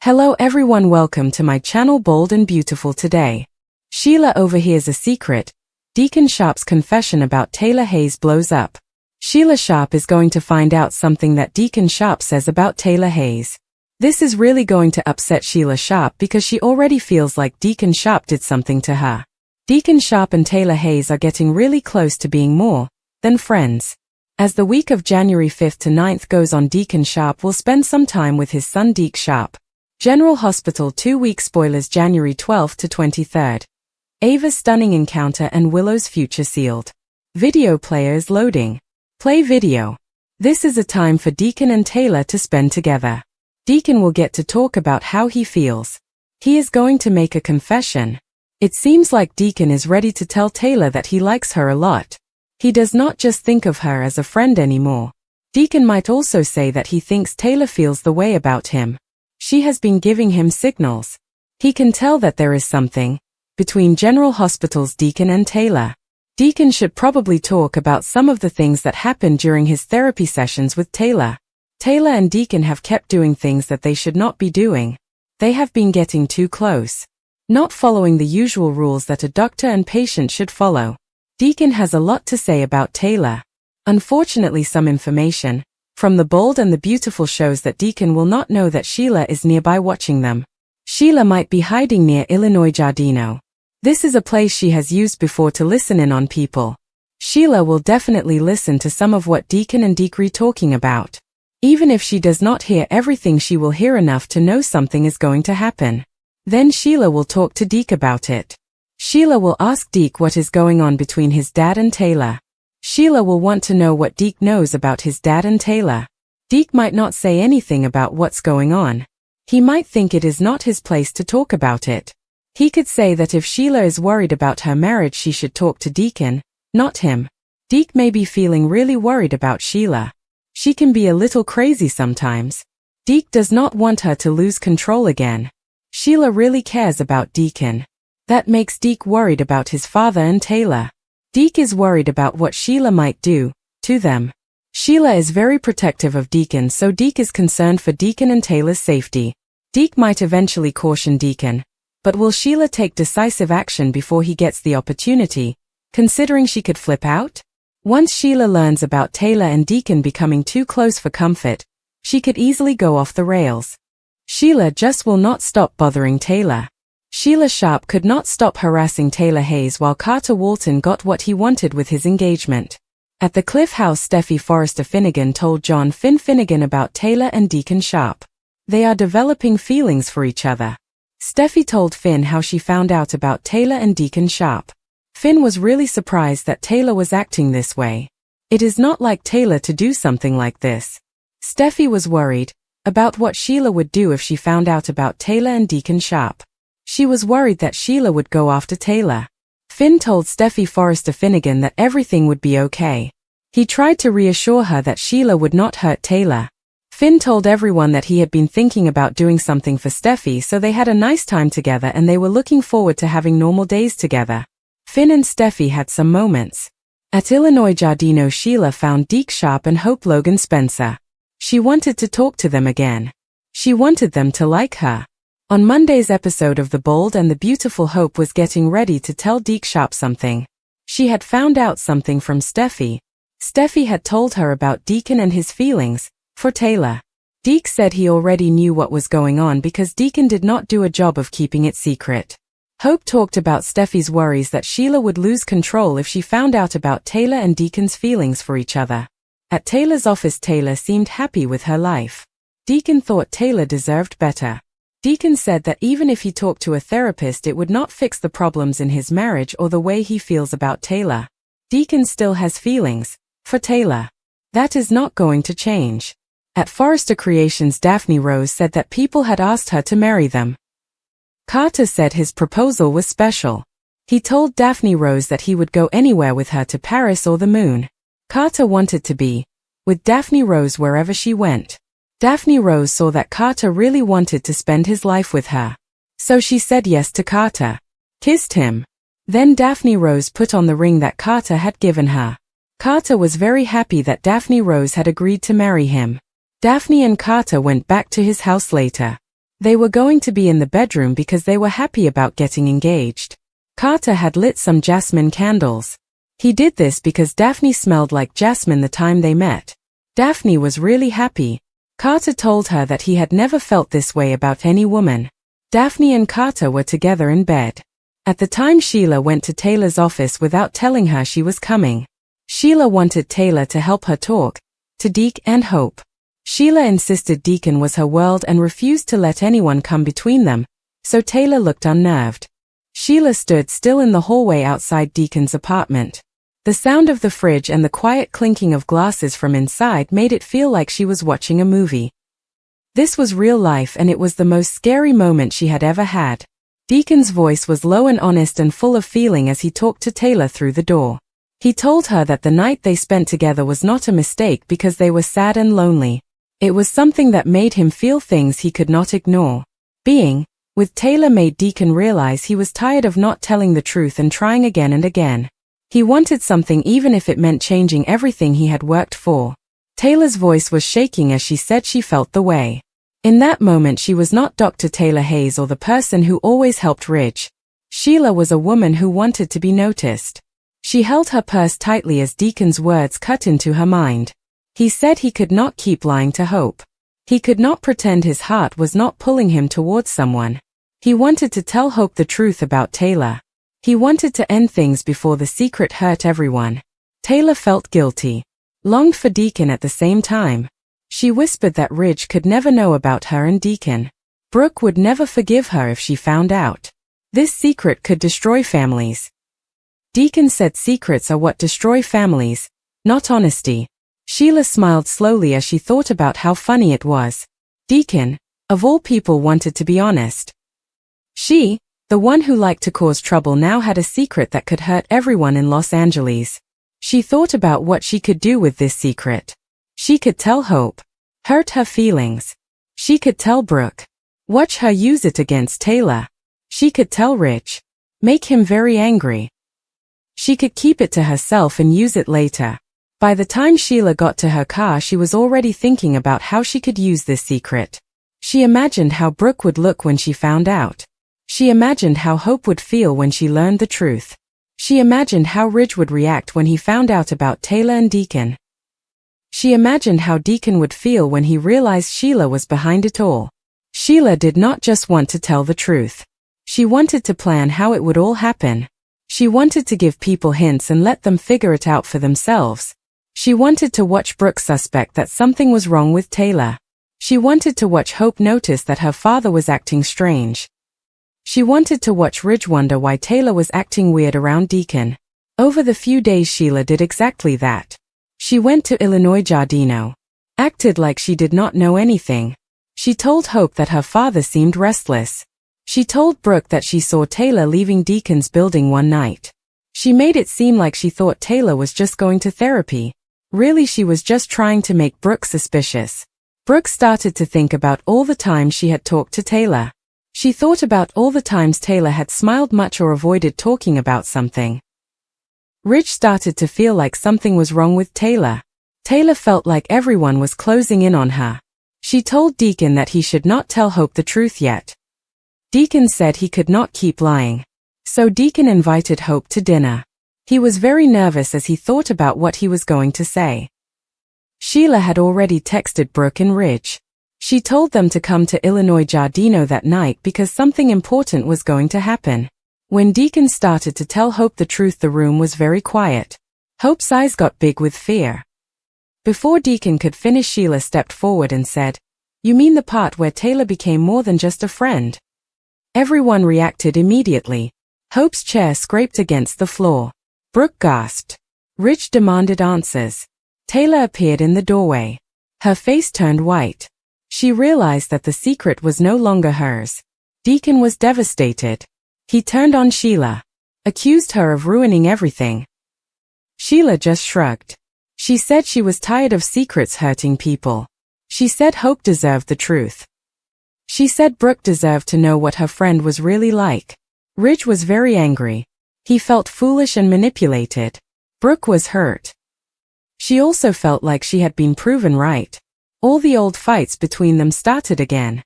Hello everyone, welcome to my channel Bold and Beautiful. Today, Sheila overhears a secret. Deacon Sharp's confession about Taylor Hayes blows up. Sheila Sharp is going to find out something that Deacon Sharp says about Taylor Hayes. This is really going to upset Sheila Sharp because she already feels like Deacon Sharp did something to her. Deacon Sharp and Taylor Hayes are getting really close to being more than friends. As the week of January 5th to 9th goes on, Deacon Sharp will spend some time with his son Deke Sharp. General Hospital 2-week spoilers January 12th to 23rd. Ava's stunning encounter and Willow's future sealed. Video player is loading. Play video. This is a time for Deacon and Taylor to spend together. Deacon will get to talk about how he feels. He is going to make a confession. It seems like Deacon is ready to tell Taylor that he likes her a lot. He does not just think of her as a friend anymore. Deacon might also say that he thinks Taylor feels the way about him. She has been giving him signals. He can tell that there is something between General Hospital's Deacon and Taylor. Deacon should probably talk about some of the things that happened during his therapy sessions with Taylor. Taylor and Deacon have kept doing things that they should not be doing. They have been getting too close, not following the usual rules that a doctor and patient should follow. Deacon has a lot to say about Taylor. Unfortunately, some information from the Bold and the Beautiful shows that Deacon will not know that Sheila is nearby watching them. Sheila might be hiding near Illinois Giardino. This is a place she has used before to listen in on people. Sheila will definitely listen to some of what Deacon and Deke are talking about. Even if she does not hear everything, she will hear enough to know something is going to happen. Then Sheila will talk to Deke about it. Sheila will ask Deke what is going on between his dad and Taylor. Sheila will want to know what Deke knows about his dad and Taylor. Deke might not say anything about what's going on. He might think it is not his place to talk about it. He could say that if Sheila is worried about her marriage, she should talk to Deacon, not him. Deke may be feeling really worried about Sheila. She can be a little crazy sometimes. Deke does not want her to lose control again. Sheila really cares about Deacon. That makes Deke worried about his father and Taylor. Deke is worried about what Sheila might do to them. Sheila is very protective of Deacon, so Deke is concerned for Deacon and Taylor's safety. Deke might eventually caution Deacon, but will Sheila take decisive action before he gets the opportunity, considering she could flip out? Once Sheila learns about Taylor and Deacon becoming too close for comfort, she could easily go off the rails. Sheila just will not stop bothering Taylor. Sheila Sharp could not stop harassing Taylor Hayes while Carter Walton got what he wanted with his engagement. At the Cliff House, Steffi Forrester Finnegan told John Finn Finnegan about Taylor and Deacon Sharp. They are developing feelings for each other. Steffi told Finn how she found out about Taylor and Deacon Sharp. Finn was really surprised that Taylor was acting this way. It is not like Taylor to do something like this. Steffi was worried about what Sheila would do if she found out about Taylor and Deacon Sharp. She was worried that Sheila would go after Taylor. Finn told Steffi Forrester Finnegan that everything would be okay. He tried to reassure her that Sheila would not hurt Taylor. Finn told everyone that he had been thinking about doing something for Steffi, so they had a nice time together and they were looking forward to having normal days together. Finn and Steffi had some moments. At Illinois Giardino, Sheila found Deke Sharp and Hope Logan Spencer. She wanted to talk to them again. She wanted them to like her. On Monday's episode of The Bold and the Beautiful, Hope was getting ready to tell Deke Sharp something. She had found out something from Steffi. Steffi had told her about Deacon and his feelings for Taylor. Deke said he already knew what was going on because Deacon did not do a job of keeping it secret. Hope talked about Steffi's worries that Sheila would lose control if she found out about Taylor and Deacon's feelings for each other. At Taylor's office, Taylor seemed happy with her life. Deacon thought Taylor deserved better. Deacon said that even if he talked to a therapist, it would not fix the problems in his marriage or the way he feels about Taylor. Deacon still has feelings for Taylor. That is not going to change. At Forrester Creations, Daphne Rose said that people had asked her to marry them. Carter said his proposal was special. He told Daphne Rose that he would go anywhere with her, to Paris or the moon. Carter wanted to be with Daphne Rose wherever she went. Daphne Rose saw that Carter really wanted to spend his life with her. So she said yes to Carter. Kissed him. Then Daphne Rose put on the ring that Carter had given her. Carter was very happy that Daphne Rose had agreed to marry him. Daphne and Carter went back to his house later. They were going to be in the bedroom because they were happy about getting engaged. Carter had lit some jasmine candles. He did this because Daphne smelled like jasmine the time they met. Daphne was really happy. Carter told her that he had never felt this way about any woman. Daphne and Carter were together in bed. At the time, Sheila went to Taylor's office without telling her she was coming. Sheila wanted Taylor to help her talk to Deke and Hope. Sheila insisted Deacon was her world and refused to let anyone come between them, so Taylor looked unnerved. Sheila stood still in the hallway outside Deacon's apartment. The sound of the fridge and the quiet clinking of glasses from inside made it feel like she was watching a movie. This was real life, and it was the most scary moment she had ever had. Deacon's voice was low and honest and full of feeling as he talked to Taylor through the door. He told her that the night they spent together was not a mistake because they were sad and lonely. It was something that made him feel things he could not ignore. Being with Taylor made Deacon realize he was tired of not telling the truth and trying again and again. He wanted something, even if it meant changing everything he had worked for. Taylor's voice was shaking as she said she felt the way. In that moment, she was not Dr. Taylor Hayes or the person who always helped Ridge. Sheila was a woman who wanted to be noticed. She held her purse tightly as Deacon's words cut into her mind. He said he could not keep lying to Hope. He could not pretend his heart was not pulling him towards someone. He wanted to tell Hope the truth about Taylor. He wanted to end things before the secret hurt everyone. Taylor felt guilty, longed for Deacon at the same time. She whispered that Ridge could never know about her and Deacon. Brooke would never forgive her if she found out. This secret could destroy families. Deacon said secrets are what destroy families, not honesty. Sheila smiled slowly as she thought about how funny it was. Deacon, of all people, wanted to be honest. She, the one who liked to cause trouble, now had a secret that could hurt everyone in Los Angeles. She thought about what she could do with this secret. She could tell Hope, hurt her feelings. She could tell Brooke, watch her use it against Taylor. She could tell Rich, make him very angry. She could keep it to herself and use it later. By the time Sheila got to her car, she was already thinking about how she could use this secret. She imagined how Brooke would look when she found out. She imagined how Hope would feel when she learned the truth. She imagined how Ridge would react when he found out about Taylor and Deacon. She imagined how Deacon would feel when he realized Sheila was behind it all. Sheila did not just want to tell the truth. She wanted to plan how it would all happen. She wanted to give people hints and let them figure it out for themselves. She wanted to watch Brooke suspect that something was wrong with Taylor. She wanted to watch Hope notice that her father was acting strange. She wanted to watch Ridge wonder why Taylor was acting weird around Deacon. Over the few days, Sheila did exactly that. She went to Illinois Giardino, acted like she did not know anything. She told Hope that her father seemed restless. She told Brooke that she saw Taylor leaving Deacon's building one night. She made it seem like she thought Taylor was just going to therapy. Really, she was just trying to make Brooke suspicious. Brooke started to think about all the times she had talked to Taylor. She thought about all the times Taylor had smiled much or avoided talking about something. Ridge started to feel like something was wrong with Taylor. Taylor felt like everyone was closing in on her. She told Deacon that he should not tell Hope the truth yet. Deacon said he could not keep lying. So Deacon invited Hope to dinner. He was very nervous as he thought about what he was going to say. Sheila had already texted Brooke and Ridge. She told them to come to Illinois Giardino that night because something important was going to happen. When Deacon started to tell Hope the truth, the room was very quiet. Hope's eyes got big with fear. Before Deacon could finish, Sheila stepped forward and said, "You mean the part where Taylor became more than just a friend?" Everyone reacted immediately. Hope's chair scraped against the floor. Brooke gasped. Ridge demanded answers. Taylor appeared in the doorway. Her face turned white. She realized that the secret was no longer hers. Deacon was devastated. He turned on Sheila, accused her of ruining everything. Sheila just shrugged. She said she was tired of secrets hurting people. She said Hope deserved the truth. She said Brooke deserved to know what her friend was really like. Ridge was very angry. He felt foolish and manipulated. Brooke was hurt. She also felt like she had been proven right. All the old fights between them started again.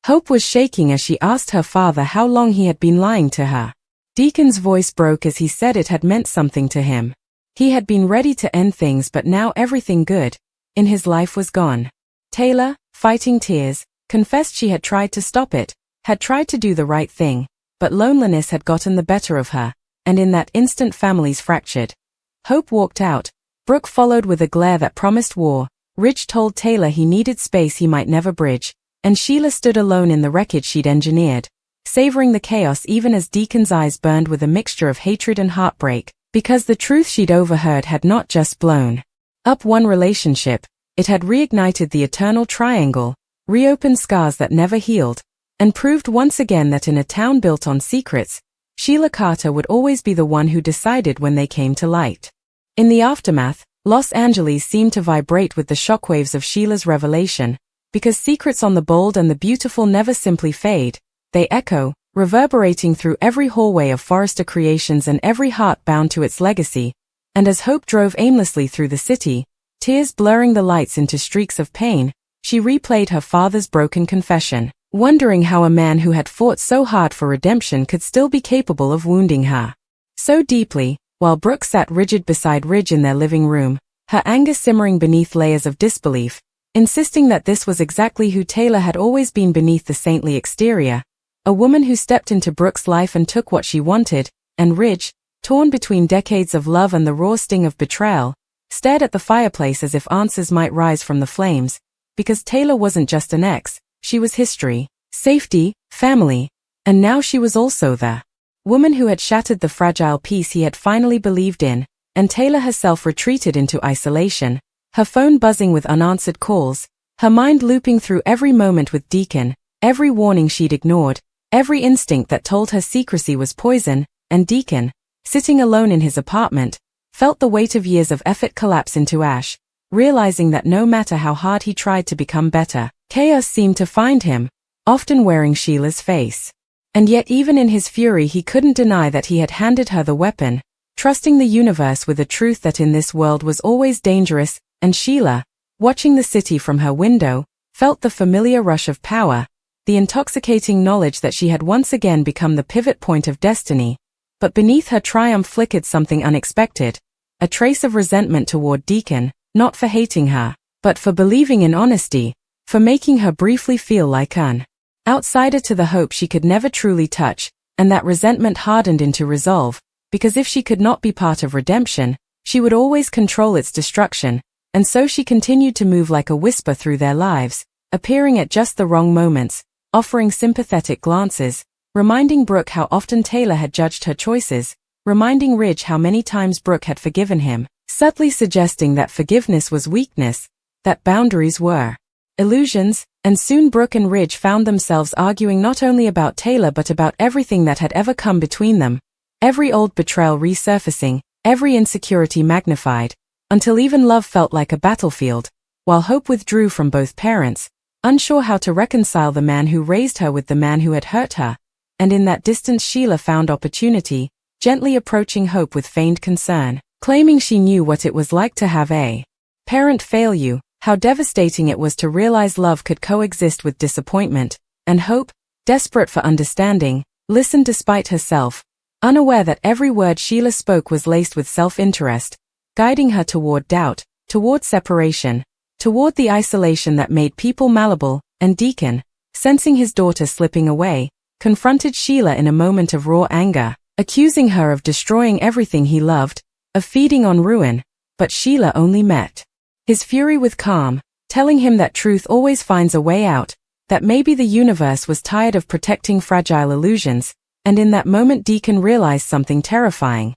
Hope was shaking as she asked her father how long he had been lying to her. Deacon's voice broke as he said it had meant something to him. He had been ready to end things, but now everything good in his life was gone. Taylor, fighting tears, confessed she had tried to stop it, had tried to do the right thing, but loneliness had gotten the better of her, and in that instant families fractured. Hope walked out. Brooke followed with a glare that promised war. Ridge told Taylor he needed space he might never bridge, and Sheila stood alone in the wreckage she'd engineered, savoring the chaos even as Deacon's eyes burned with a mixture of hatred and heartbreak, because the truth she'd overheard had not just blown up one relationship, it had reignited the eternal triangle, reopened scars that never healed, and proved once again that in a town built on secrets, Sheila Carter would always be the one who decided when they came to light. In the aftermath, Los Angeles seemed to vibrate with the shockwaves of Sheila's revelation, because secrets on the bold and the beautiful never simply fade, they echo, reverberating through every hallway of Forrester Creations and every heart bound to its legacy. And as Hope drove aimlessly through the city, tears blurring the lights into streaks of pain, she replayed her father's broken confession, wondering how a man who had fought so hard for redemption could still be capable of wounding her so deeply. While Brooke sat rigid beside Ridge in their living room, her anger simmering beneath layers of disbelief, insisting that this was exactly who Taylor had always been beneath the saintly exterior, a woman who stepped into Brooke's life and took what she wanted, and Ridge, torn between decades of love and the raw sting of betrayal, stared at the fireplace as if answers might rise from the flames, because Taylor wasn't just an ex, she was history, safety, family, and now she was also the woman who had shattered the fragile peace he had finally believed in, and Taylor herself retreated into isolation, her phone buzzing with unanswered calls, her mind looping through every moment with Deacon, every warning she'd ignored, every instinct that told her secrecy was poison, and Deacon, sitting alone in his apartment, felt the weight of years of effort collapse into ash, realizing that no matter how hard he tried to become better, chaos seemed to find him, often wearing Sheila's face. And yet even in his fury he couldn't deny that he had handed her the weapon, trusting the universe with a truth that in this world was always dangerous, and Sheila, watching the city from her window, felt the familiar rush of power, the intoxicating knowledge that she had once again become the pivot point of destiny. But beneath her triumph flickered something unexpected, a trace of resentment toward Deacon, not for hating her, but for believing in honesty, for making her briefly feel like an outsider to the hope she could never truly touch, and that resentment hardened into resolve, because if she could not be part of redemption, she would always control its destruction, and so she continued to move like a whisper through their lives, appearing at just the wrong moments, offering sympathetic glances, reminding Brooke how often Taylor had judged her choices, reminding Ridge how many times Brooke had forgiven him, subtly suggesting that forgiveness was weakness, that boundaries were illusions, and soon Brooke and Ridge found themselves arguing not only about Taylor but about everything that had ever come between them, every old betrayal resurfacing, every insecurity magnified, until even love felt like a battlefield, while hope withdrew from both parents, unsure how to reconcile the man who raised her with the man who had hurt her, and in that distance Sheila found opportunity, gently approaching Hope with feigned concern, claiming she knew what it was like to have a parent fail you, how devastating it was to realize love could coexist with disappointment, and Hope, desperate for understanding, listened despite herself, unaware that every word Sheila spoke was laced with self-interest, guiding her toward doubt, toward separation, toward the isolation that made people malleable, and Deacon, sensing his daughter slipping away, confronted Sheila in a moment of raw anger, accusing her of destroying everything he loved, of feeding on ruin, but Sheila only met his fury with calm, telling him that truth always finds a way out, that maybe the universe was tired of protecting fragile illusions, and in that moment Deacon realized something terrifying.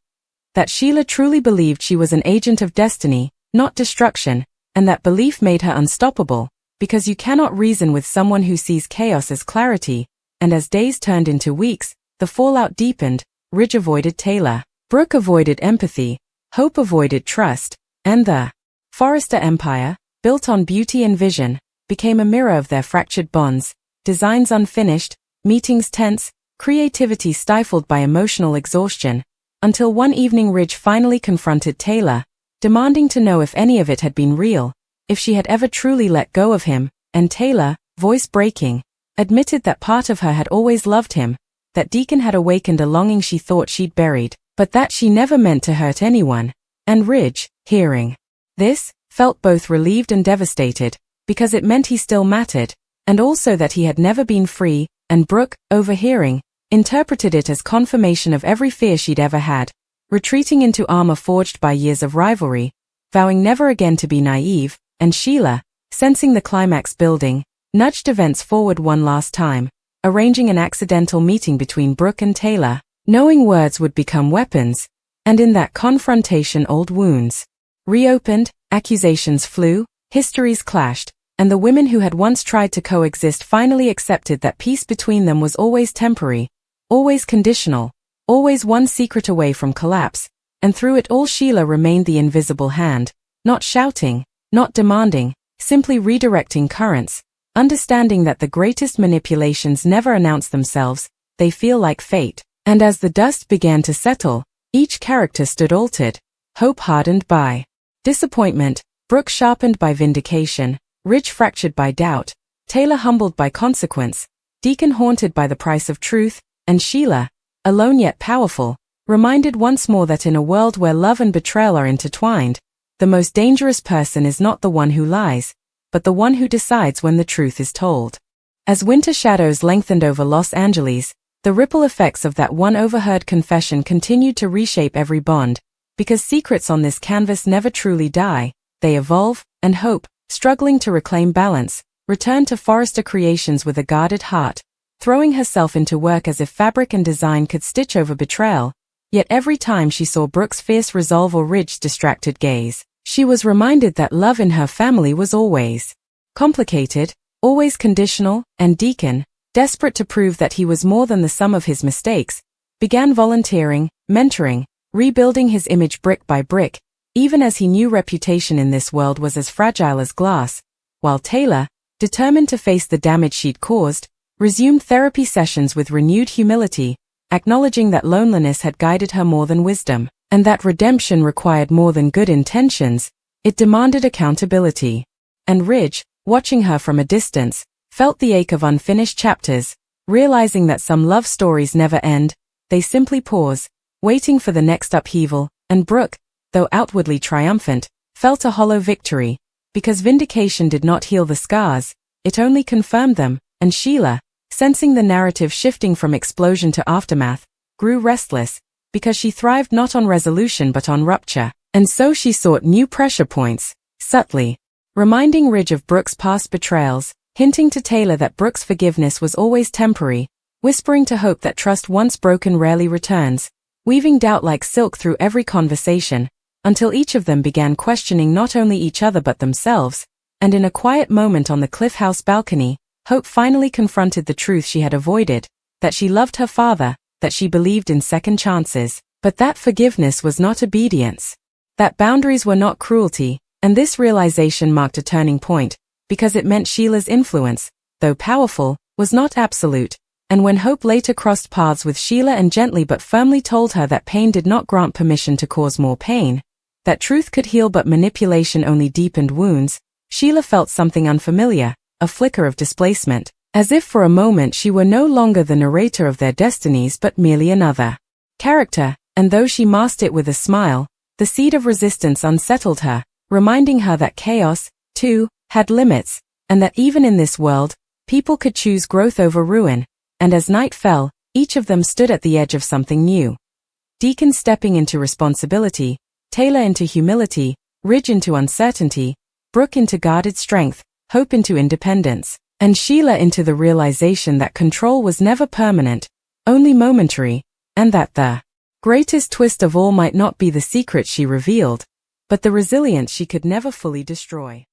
That Sheila truly believed she was an agent of destiny, not destruction, and that belief made her unstoppable, because you cannot reason with someone who sees chaos as clarity, and as days turned into weeks, the fallout deepened, Ridge avoided Taylor, Brooke avoided empathy, Hope avoided trust, and the Forrester empire, built on beauty and vision, became a mirror of their fractured bonds, designs unfinished, meetings tense, creativity stifled by emotional exhaustion, until one evening Ridge finally confronted Taylor, demanding to know if any of it had been real, if she had ever truly let go of him, and Taylor, voice breaking, admitted that part of her had always loved him, that Deacon had awakened a longing she thought she'd buried, but that she never meant to hurt anyone. And Ridge, hearing this, felt both relieved and devastated, because it meant he still mattered, and also that he had never been free, and Brooke, overhearing, interpreted it as confirmation of every fear she'd ever had, retreating into armor forged by years of rivalry, vowing never again to be naive, and Sheila, sensing the climax building, nudged events forward one last time, arranging an accidental meeting between Brooke and Taylor, knowing words would become weapons, and in that confrontation old wounds reopened, accusations flew, histories clashed, and the women who had once tried to coexist finally accepted that peace between them was always temporary, always conditional, always one secret away from collapse, and through it all Sheila remained the invisible hand, not shouting, not demanding, simply redirecting currents, understanding that the greatest manipulations never announce themselves, they feel like fate. And as the dust began to settle, each character stood altered, hope hardened by disappointment, Brooke sharpened by vindication, Ridge fractured by doubt, Taylor humbled by consequence, Deacon haunted by the price of truth, and Sheila, alone yet powerful, reminded once more that in a world where love and betrayal are intertwined, the most dangerous person is not the one who lies, but the one who decides when the truth is told. As winter shadows lengthened over Los Angeles, the ripple effects of that one overheard confession continued to reshape every bond, because secrets on this canvas never truly die, they evolve, and hope, struggling to reclaim balance, returned to Forrester Creations with a guarded heart, throwing herself into work as if fabric and design could stitch over betrayal, yet every time she saw Brooke's fierce resolve or Ridge's distracted gaze, she was reminded that love in her family was always complicated, always conditional, and Deacon, desperate to prove that he was more than the sum of his mistakes, began volunteering, mentoring, rebuilding his image brick by brick, even as he knew reputation in this world was as fragile as glass, while Taylor, determined to face the damage she'd caused, resumed therapy sessions with renewed humility, acknowledging that loneliness had guided her more than wisdom, and that redemption required more than good intentions, it demanded accountability. And Ridge, watching her from a distance, felt the ache of unfinished chapters, realizing that some love stories never end, they simply pause, waiting for the next upheaval, and Brooke, though outwardly triumphant, felt a hollow victory, because vindication did not heal the scars, it only confirmed them, and Sheila, sensing the narrative shifting from explosion to aftermath, grew restless, because she thrived not on resolution but on rupture, and so she sought new pressure points, subtly, reminding Ridge of Brooke's past betrayals, hinting to Taylor that Brooke's forgiveness was always temporary, whispering to hope that trust once broken rarely returns, weaving doubt like silk through every conversation, until each of them began questioning not only each other but themselves, and in a quiet moment on the Cliff House balcony, Hope finally confronted the truth she had avoided, that she loved her father, that she believed in second chances, but that forgiveness was not obedience, that boundaries were not cruelty, and this realization marked a turning point, because it meant Sheila's influence, though powerful, was not absolute, and when Hope later crossed paths with Sheila and gently but firmly told her that pain did not grant permission to cause more pain, that truth could heal but manipulation only deepened wounds, Sheila felt something unfamiliar, a flicker of displacement, as if for a moment she were no longer the narrator of their destinies but merely another character, and though she masked it with a smile, the seed of resistance unsettled her, reminding her that chaos, too, had limits, and that even in this world, people could choose growth over ruin, and as night fell, each of them stood at the edge of something new. Deacon stepping into responsibility, Taylor into humility, Ridge into uncertainty, Brooke into guarded strength, Hope into independence, and Sheila into the realization that control was never permanent, only momentary, and that the greatest twist of all might not be the secret she revealed, but the resilience she could never fully destroy.